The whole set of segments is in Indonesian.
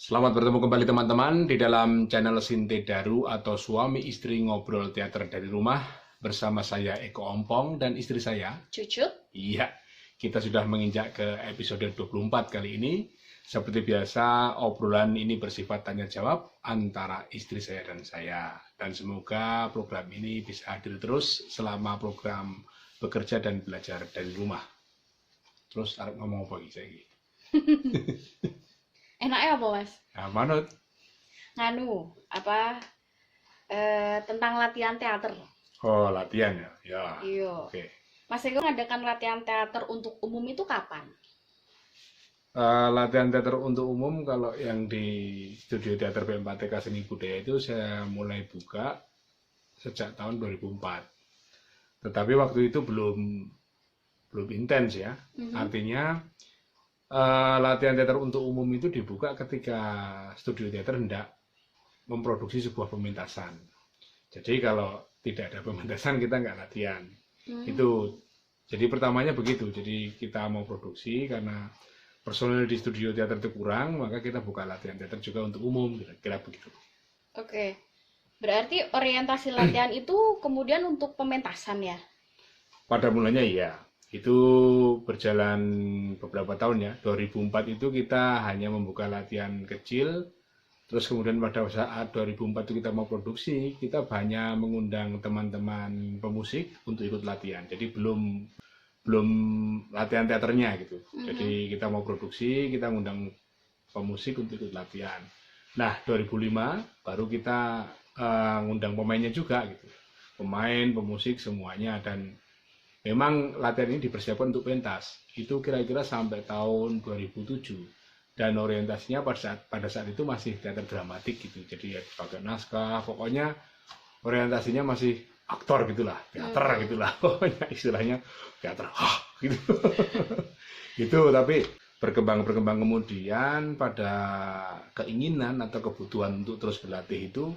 Selamat bertemu kembali teman-teman di dalam channel Sinte Daru atau Suami Istri Ngobrol Teater dari Rumah bersama saya Eko Ompong dan istri saya Cucut. Iya, kita sudah menginjak ke episode 24 kali ini. Seperti biasa, obrolan ini bersifat tanya jawab antara istri saya dan saya. Dan semoga program ini bisa hadir terus selama program bekerja dan belajar dari rumah. Terus harap ngomong apa lagi? Enaknya apa, Mas? Nah, manut. Nganu, apa tentang latihan teater. Oh, latihan ya. Ya. Iya. Oke. Mas Eko ngadakan latihan teater untuk umum itu kapan? Latihan teater untuk umum kalau yang di studio teater BM4TK Seni Budaya itu saya mulai buka sejak tahun 2004. Tetapi waktu itu belum intens ya. Artinya latihan teater untuk umum itu dibuka ketika studio teater hendak memproduksi sebuah pementasan. Jadi kalau tidak ada pementasan kita nggak latihan. Itu jadi pertamanya begitu. Jadi kita mau produksi karena personel di studio teater itu kurang, maka kita buka latihan teater juga untuk umum, kira-kira begitu. Oke. Berarti orientasi latihan itu kemudian untuk pementasan ya? Pada mulanya iya. Itu berjalan beberapa tahun ya. 2004 itu kita hanya membuka latihan kecil. Terus kemudian pada saat 2004 itu kita mau produksi, kita banyak mengundang teman-teman pemusik untuk ikut latihan. Jadi belum latihan teaternya gitu. Jadi kita mau produksi, kita ngundang pemusik untuk ikut latihan. Nah, 2005 baru kita ngundang pemainnya juga gitu. Pemain, pemusik semuanya, dan memang latihan ini dipersiapkan untuk pentas. Itu kira-kira sampai tahun 2007. Dan orientasinya pada saat itu masih teater dramatik gitu. Jadi ya pakai naskah, pokoknya orientasinya masih aktor gitulah, teater gitulah, pokoknya istilahnya teater gitu. Gitu, tapi berkembang kemudian pada keinginan atau kebutuhan untuk terus berlatih itu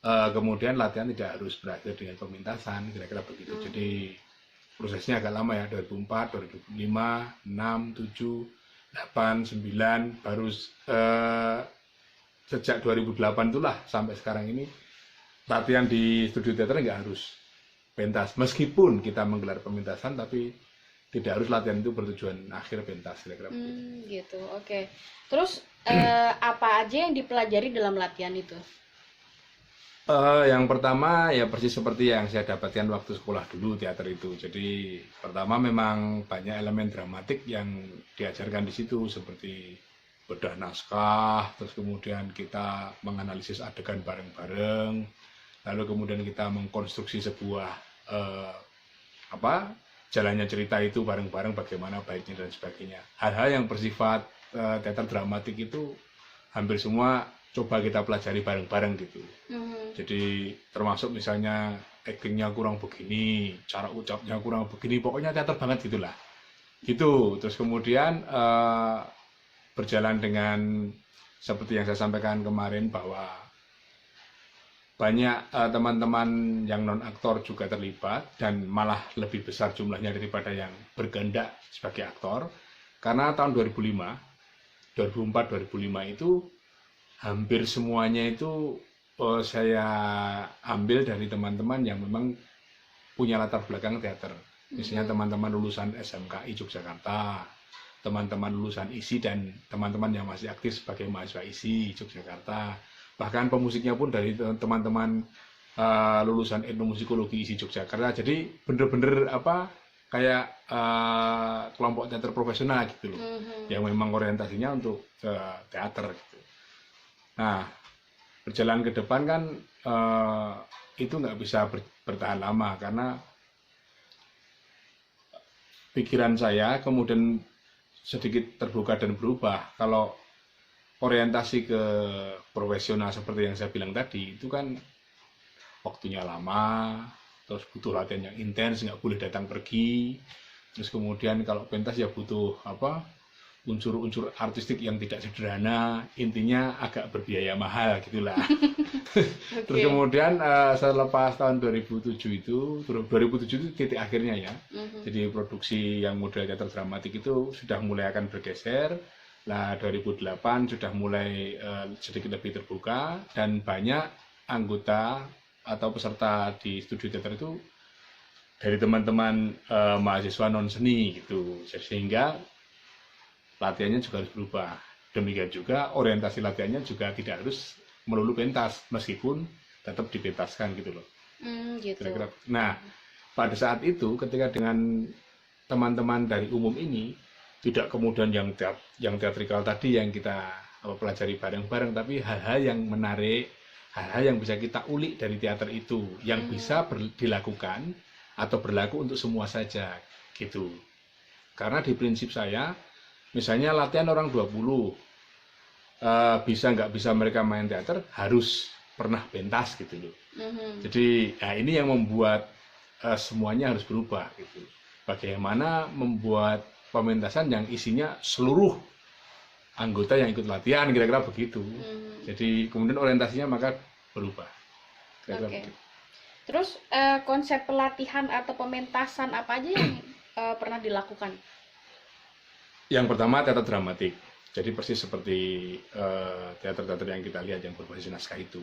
kemudian latihan tidak harus berakhir dengan pementasan, kira-kira begitu. Jadi prosesnya agak lama ya, 2004, 2005, 6, 7, 8, 9, baru sejak 2008 itulah sampai sekarang ini latihan di studio teater nggak harus pentas. Meskipun kita menggelar pementasan, tapi tidak harus latihan itu bertujuan akhir pentas, kira-kira begitu. Gitu, oke. Terus apa aja yang dipelajari dalam latihan itu? Yang pertama ya persis seperti yang saya dapatkan waktu sekolah dulu teater itu. Jadi pertama memang banyak elemen dramatik yang diajarkan di situ, seperti bedah naskah, terus kemudian kita menganalisis adegan bareng-bareng, lalu kemudian kita mengkonstruksi sebuah jalannya cerita itu bareng-bareng, bagaimana baiknya dan sebagainya. Hal-hal yang bersifat teater dramatik itu hampir semua coba kita pelajari bareng-bareng gitu. Jadi termasuk misalnya actingnya kurang begini, cara ucapnya kurang begini, pokoknya teater banget gitulah. Gitu. Terus kemudian berjalan dengan seperti yang saya sampaikan kemarin bahwa banyak teman-teman yang non-aktor juga terlibat, dan malah lebih besar jumlahnya daripada yang berkehendak sebagai aktor. Karena tahun 2004-2005 itu hampir semuanya itu saya ambil dari teman-teman yang memang punya latar belakang teater. Misalnya teman-teman lulusan SMKI Yogyakarta, teman-teman lulusan ISI, dan teman-teman yang masih aktif sebagai mahasiswa ISI Yogyakarta. Bahkan pemusiknya pun dari teman-teman lulusan etnomusikologi ISI Yogyakarta. Jadi bener-bener kayak kelompok teater profesional gitu loh, yang memang orientasinya untuk teater gitu. Nah, berjalan ke depan kan itu nggak bisa bertahan lama, karena pikiran saya kemudian sedikit terbuka dan berubah. Kalau orientasi ke profesional seperti yang saya bilang tadi, itu kan waktunya lama, terus butuh latihan yang intens, nggak boleh datang pergi. Terus kemudian kalau pentas ya butuh unsur-unsur artistik yang tidak sederhana, intinya agak berbiaya mahal gitulah. Terus kemudian selepas tahun 2007 itu titik akhirnya ya. Jadi produksi yang model teater dramatik itu sudah mulai akan bergeser. Nah, 2008 sudah mulai sedikit lebih terbuka dan banyak anggota atau peserta di studio teater itu dari teman-teman mahasiswa non seni gitu, sehingga latihannya juga harus berubah. Demikian juga orientasi latihannya juga tidak harus melulu pentas, meskipun tetap dipentaskan gitu loh. Gitu. Kira-kira. Nah, pada saat itu ketika dengan teman-teman dari umum ini tidak kemudian yang teatrikal tadi yang kita pelajari bareng-bareng, tapi hal-hal yang menarik, hal-hal yang bisa kita ulik dari teater itu, yang bisa dilakukan atau berlaku untuk semua saja gitu. Karena di prinsip saya, misalnya latihan orang 20, bisa nggak bisa mereka main teater harus pernah pentas gitu loh. Jadi ini yang membuat semuanya harus berubah gitu. Bagaimana membuat pementasan yang isinya seluruh anggota yang ikut latihan, kira-kira begitu. Jadi kemudian orientasinya maka berubah. Kira-kira begitu. Terus konsep pelatihan atau pementasan apa aja yang pernah dilakukan? Yang pertama teater dramatik. Jadi persis seperti teater-teater yang kita lihat yang berbasis naskah itu.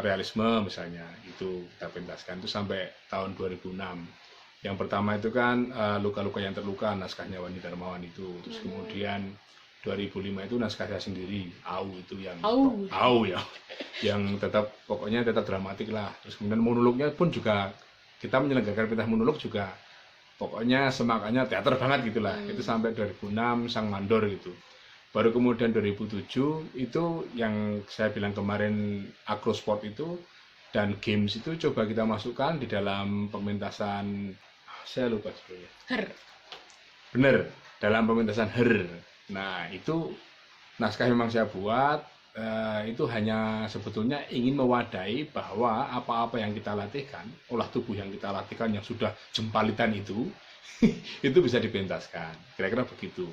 Realisme misalnya, itu kita pentaskan itu sampai tahun 2006. Yang pertama itu kan Luka-luka yang terluka, naskahnya Wani Darmawan itu. Terus kemudian 2005 itu naskah saya sendiri, Au itu yang Au ya, yang tetap pokoknya tetap dramatik lah. Terus kemudian monolognya pun juga kita menyelenggarakan pentas monolog juga, pokoknya semakanya teater banget gitulah. Itu sampai 2006 Sang Mandor gitu. Baru kemudian 2007 itu yang saya bilang kemarin Acrosport itu dan games itu coba kita masukkan di dalam pementasan, saya lupa sebenarnya. Bener, dalam pementasan Her. Nah, itu naskah memang saya buat, itu hanya sebetulnya ingin mewadahi bahwa apa-apa yang kita latihkan, olah tubuh yang kita latihkan yang sudah jempalitan itu, itu bisa dipentaskan. Kira-kira begitu.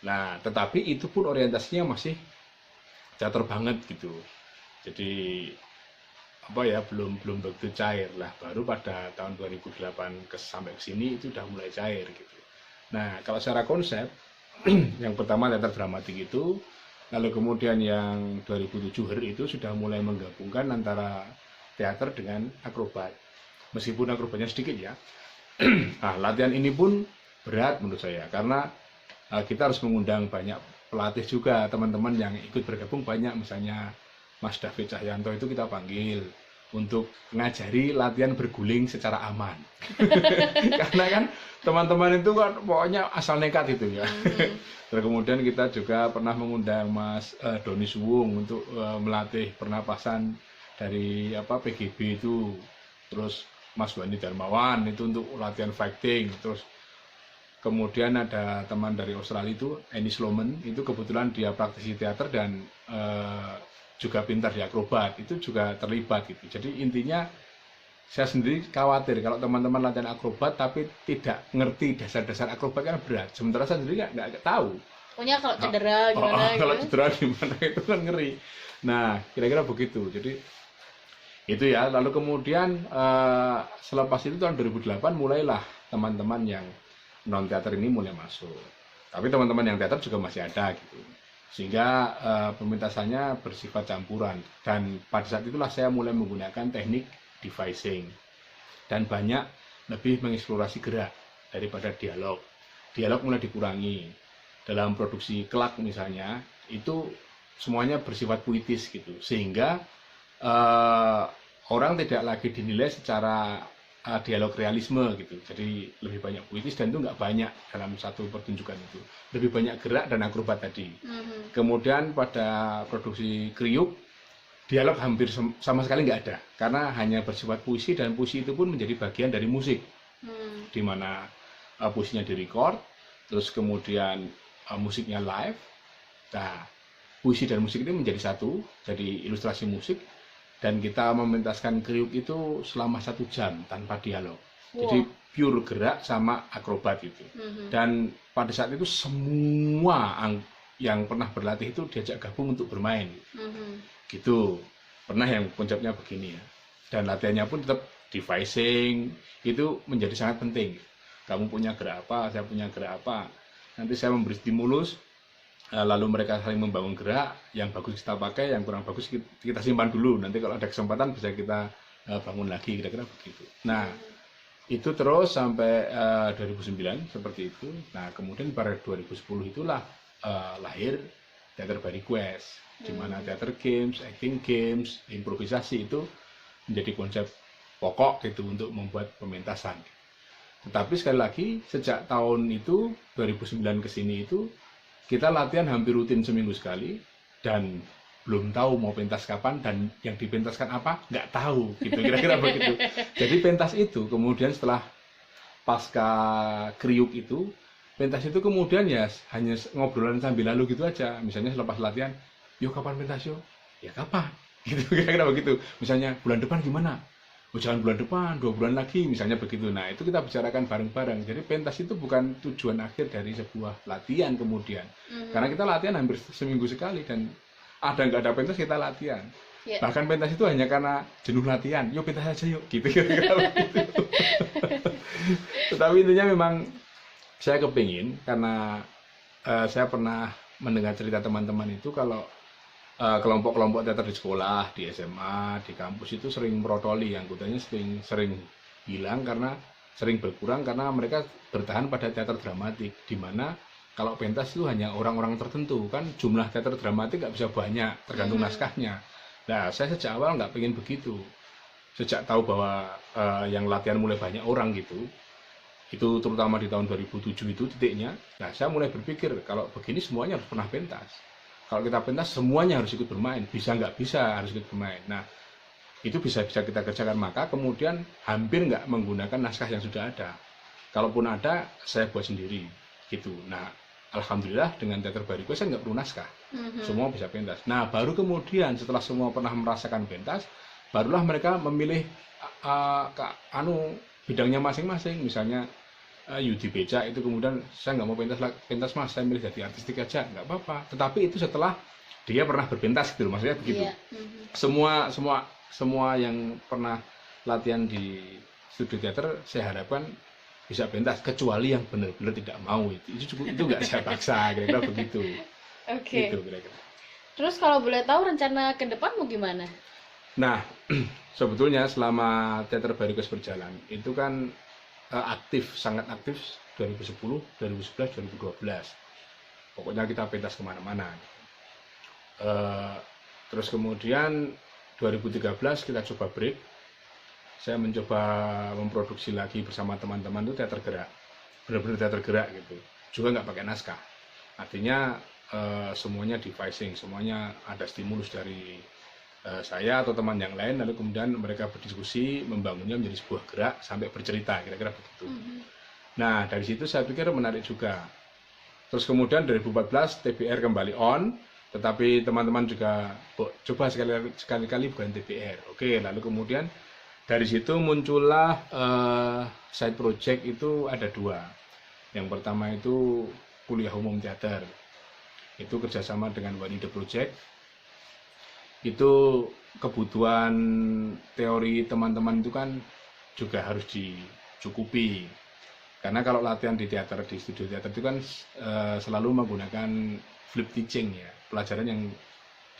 Nah, tetapi itu pun orientasinya masih teater banget gitu. Jadi belum begitu cair lah. Baru pada tahun 2008 sampai ke sini itu udah mulai cair gitu. Nah, kalau secara konsep yang pertama teater dramatik itu, lalu kemudian yang 2007 Her itu sudah mulai menggabungkan antara teater dengan akrobat, meskipun akrobatnya sedikit ya. Nah, latihan ini pun berat menurut saya, karena kita harus mengundang banyak pelatih juga, teman-teman yang ikut bergabung banyak, misalnya Mas David Cahyanto itu kita panggil untuk ngajari latihan berguling secara aman. Karena kan teman-teman itu kan pokoknya asal nekat itu ya. Terus kemudian kita juga pernah mengundang Mas Doni Suwung untuk melatih pernapasan dari PGB itu. Terus Mas Wani Darmawan itu untuk latihan fighting. Terus kemudian ada teman dari Australia itu, Annie Sloman, itu kebetulan dia praktisi teater dan juga pintar di akrobat, itu juga terlibat gitu. Jadi intinya saya sendiri khawatir kalau teman-teman latihan akrobat tapi tidak ngerti dasar-dasar akrobat kan berat. Sementara saya sendiri nggak tahu. Pokoknya kalau cedera gimana gitu. Kalau cedera gimana itu kan ngeri. Nah, kira-kira begitu. Jadi itu ya. Lalu kemudian selepas itu tahun 2008 mulailah teman-teman yang non teater ini mulai masuk. Tapi teman-teman yang teater juga masih ada gitu. Sehingga pementasannya bersifat campuran, dan pada saat itulah saya mulai menggunakan teknik devising dan banyak lebih mengeksplorasi gerak daripada dialog. Dialog mulai dikurangi. Dalam produksi Kelak misalnya, itu semuanya bersifat puitis gitu, sehingga orang tidak lagi dinilai secara dialog realisme gitu. Jadi lebih banyak puitis, dan itu nggak banyak dalam satu pertunjukan itu. Lebih banyak gerak dan akrobat tadi. Kemudian pada produksi Kriuk, dialog hampir sama sekali nggak ada, karena hanya bersifat puisi, dan puisi itu pun menjadi bagian dari musik. Di mana puisinya direcord, terus kemudian musiknya live. Nah, puisi dan musik itu menjadi satu, jadi ilustrasi musik. Dan kita mementaskan Kriuk itu selama 1 jam tanpa dialog. Jadi pure gerak sama akrobat itu. Dan pada saat itu semua yang pernah berlatih itu diajak gabung untuk bermain. Gitu. Pernah yang konsepnya begini ya. Dan latihannya pun tetap devising, itu menjadi sangat penting. Kamu punya gerak apa, saya punya gerak apa. Nanti saya memberi stimulus, lalu mereka saling membangun gerak, yang bagus kita pakai, yang kurang bagus kita simpan dulu, nanti kalau ada kesempatan bisa kita bangun lagi, kira-kira begitu. Nah, itu terus sampai 2009 seperti itu. Nah, kemudian pada 2010 itulah lahir Teater by Request, di mana teater games, acting games, improvisasi itu menjadi konsep pokok gitu untuk membuat pementasan. Tetapi sekali lagi sejak tahun itu 2009 ke sini itu kita latihan hampir rutin seminggu sekali dan belum tahu mau pentas kapan dan yang dipentaskan apa nggak tahu gitu, kira-kira begitu. Jadi pentas itu kemudian setelah pasca kriuk itu, pentas itu kemudian ya hanya ngobrolan sambil lalu gitu aja. Misalnya selepas latihan, yuk kapan pentas yuk? Ya kapan? Gitu, kira-kira begitu. Misalnya bulan depan gimana? Oh, jangan bulan depan, 2 bulan lagi, misalnya begitu. Nah, itu kita bicarakan bareng-bareng. Jadi pentas itu bukan tujuan akhir dari sebuah latihan kemudian. Karena kita latihan hampir seminggu sekali dan ada nggak ada pentas kita latihan. Yeah. Bahkan pentas itu hanya karena jenuh latihan. Yuk pentas aja yuk, gitu kira-kira begitu. Tetapi intinya memang saya kepingin karena saya pernah mendengar cerita teman-teman itu kalau kelompok-kelompok teater di sekolah, di SMA, di kampus itu sering merotoli, anggotanya sering hilang karena sering berkurang karena mereka bertahan pada teater dramatik, di mana kalau pentas itu hanya orang-orang tertentu, kan jumlah teater dramatik nggak bisa banyak, tergantung naskahnya. Nah, saya sejak awal nggak pengen begitu. Sejak tahu bahwa yang latihan mulai banyak orang gitu, itu terutama di tahun 2007 itu titiknya, nah saya mulai berpikir kalau begini semuanya harus pernah pentas. Kalau kita pentas semuanya harus ikut bermain, bisa nggak bisa harus ikut bermain. Nah, itu bisa kita kerjakan, maka kemudian hampir nggak menggunakan naskah yang sudah ada. Kalaupun ada, saya buat sendiri gitu. Nah, alhamdulillah dengan Teater by Request saya nggak perlu naskah, semua bisa pentas. Nah, baru kemudian setelah semua pernah merasakan pentas, barulah mereka memilih bidangnya masing-masing. Misalnya Yudi Beca itu kemudian saya nggak mau pentas mas, saya milih jadi artistik aja, nggak apa-apa. Tetapi itu setelah dia pernah berpentas gitu, maksudnya begitu. Yeah. Semua yang pernah latihan di studio teater saya harapkan bisa pentas, kecuali yang benar-benar tidak mau itu nggak saya paksa, kira-kira begitu. Oke. Gitu, kira-kira. Terus kalau boleh tahu rencana ke depan mau gimana? Nah, sebetulnya selama Teater by Request berjalan itu kan aktif, sangat aktif 2010, 2011, 2012. Pokoknya kita pentas kemana-mana. Terus kemudian 2013 kita coba break. Saya mencoba memproduksi lagi bersama teman-teman itu teater gerak. Benar-benar teater gerak gitu. Juga nggak pakai naskah. Artinya semuanya devising, semuanya ada stimulus dari saya atau teman yang lain, lalu kemudian mereka berdiskusi, membangunnya menjadi sebuah gerak sampai bercerita, kira-kira begitu. Nah, dari situ saya pikir menarik juga. Terus kemudian 2014 TBR kembali on, tetapi teman-teman juga coba sekali-kali bukan TBR. Oke, lalu kemudian dari situ muncullah side project itu ada 2. Yang pertama itu kuliah umum teater. Itu kerjasama dengan One The Project. Itu kebutuhan teori teman-teman itu kan juga harus dicukupi, karena kalau latihan di teater, di studio teater itu kan selalu menggunakan flip teaching ya, pelajaran yang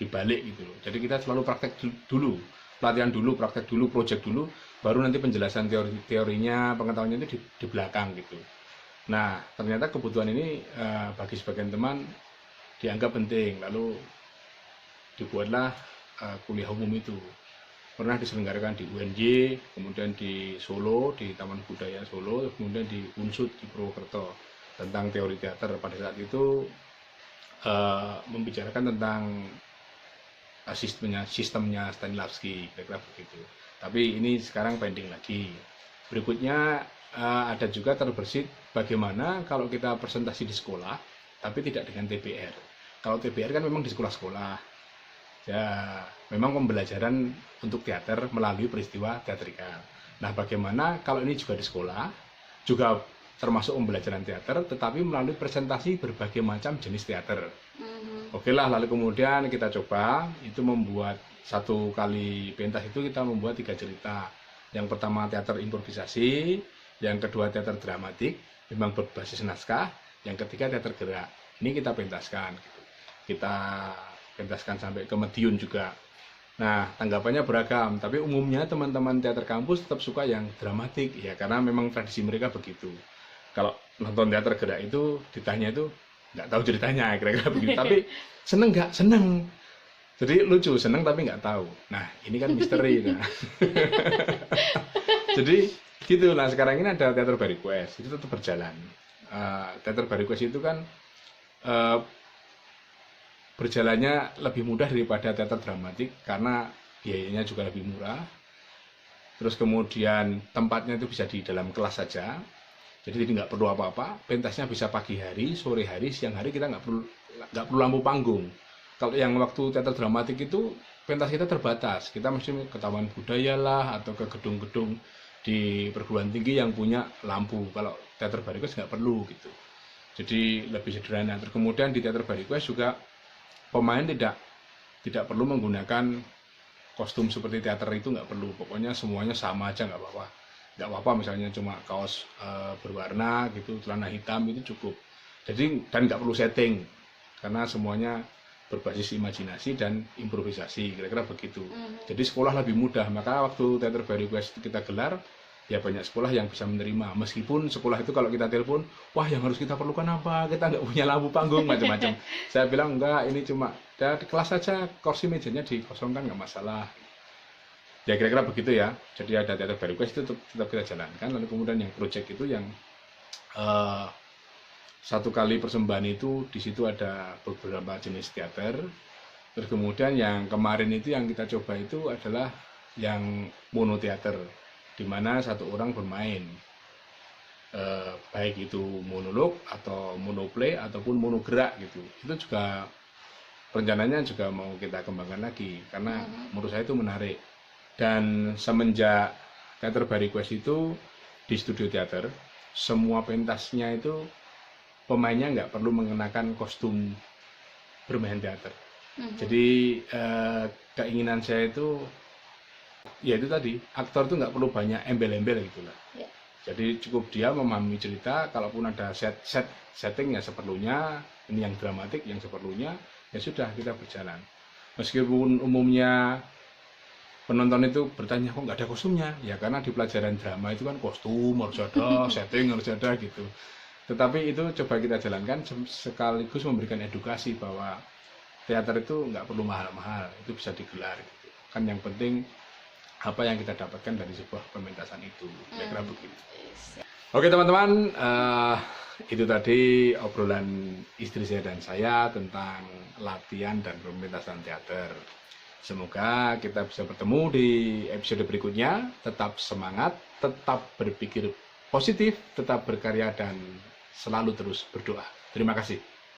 dibalik gitu loh. Jadi kita selalu praktek dulu, latihan dulu, praktek dulu, project dulu, baru nanti penjelasan teorinya, pengetahuannya itu di belakang gitu. Nah, ternyata kebutuhan ini bagi sebagian teman dianggap penting, lalu dibuatlah kuliah umum itu. Pernah diselenggarakan di UNY, kemudian di Solo, di Taman Budaya Solo, kemudian di Unsud di Purwokerto, tentang teori teater. Pada saat itu membicarakan tentang sistemnya Stanislavski, kira-kira begitu. Tapi ini sekarang pending lagi. Berikutnya ada juga terbersit bagaimana kalau kita presentasi di sekolah, tapi tidak dengan TBR. Kalau TBR kan memang di sekolah-sekolah. Ya, memang pembelajaran untuk teater melalui peristiwa teatrikal. Nah, bagaimana kalau ini juga di sekolah, juga termasuk pembelajaran teater, tetapi melalui presentasi berbagai macam jenis teater. Oke lah, lalu kemudian kita coba itu membuat 1 kali pentas itu kita membuat 3 cerita. Yang pertama teater improvisasi, yang kedua teater dramatik, memang berbasis naskah, yang ketiga teater gerak. Ini kita pentaskan. Gitu. kita pentaskan sampai ke Madiun juga. Nah, tanggapannya beragam, tapi umumnya teman-teman teater kampus tetap suka yang dramatik, ya karena memang tradisi mereka begitu. Kalau nonton teater gerak itu ditanya itu nggak tahu ceritanya, kira-kira begitu. Tapi seneng nggak? Seneng. Jadi lucu, seneng tapi nggak tahu. Nah, ini kan misteri. Nah. Jadi gitu. Nah, sekarang ini ada teater Barikues, itu tetap berjalan. Teater Barikues itu kan berjalannya lebih mudah daripada teater dramatik karena biayanya juga lebih murah. Terus kemudian tempatnya itu bisa di dalam kelas saja, jadi nggak perlu apa-apa. Pentasnya bisa pagi hari, sore hari, siang hari, kita nggak perlu lampu panggung. Kalau yang waktu teater dramatik itu pentas kita terbatas, kita mesti ke taman budaya lah atau ke gedung-gedung di perguruan tinggi yang punya lampu. Kalau teater Barikues nggak perlu gitu, jadi lebih sederhana. Terus kemudian di teater Barikues juga pemain tidak perlu menggunakan kostum seperti teater, itu nggak perlu. Pokoknya semuanya sama aja, nggak apa-apa misalnya cuma kaos berwarna gitu, celana hitam, itu cukup. Jadi dan nggak perlu setting karena semuanya berbasis imajinasi dan improvisasi, kira-kira begitu. Jadi sekolah lebih mudah. Maka waktu teater Barikues kita gelar, ya banyak sekolah yang bisa menerima. Meskipun sekolah itu kalau kita telepon, wah yang harus kita perlukan apa? Kita nggak punya lampu panggung, macam-macam. Saya bilang enggak, ini cuma ya, di kelas saja, kursi mejanya dikosongkan, nggak masalah. Ya kira-kira begitu ya. Jadi ada teater Barikues itu tetap kita jalankan. Lalu kemudian yang project itu yang satu kali persembahan itu, di situ ada beberapa jenis teater. Terus kemudian yang kemarin itu yang kita coba itu adalah yang monoteater, di mana satu orang bermain, baik itu monolog atau monoplay ataupun monogerak gitu. Itu juga rencananya juga mau kita kembangkan lagi karena menurut saya itu menarik. Dan semenjak teater Barikues itu di studio teater, semua pentasnya itu pemainnya nggak perlu mengenakan kostum bermain teater. Jadi keinginan saya itu ya itu tadi, aktor itu nggak perlu banyak embel-embel gitu lah. Jadi cukup dia memahami cerita, kalaupun ada setting ya seperlunya, ini yang dramatik yang seperlunya, ya sudah kita berjalan. Meskipun umumnya penonton itu bertanya kok nggak ada kostumnya, ya karena di pelajaran drama itu kan kostum harus ada, setting harus ada gitu. Tetapi itu coba kita jalankan sekaligus memberikan edukasi bahwa teater itu nggak perlu mahal-mahal, itu bisa digelar gitu. Kan yang penting apa yang kita dapatkan dari sebuah pementasan itu, kira-kira begitu. Oke teman-teman, itu tadi obrolan istri saya dan saya tentang latihan dan pementasan teater. Semoga kita bisa bertemu di episode berikutnya. Tetap semangat, tetap berpikir positif, tetap berkarya, dan selalu terus berdoa. Terima kasih.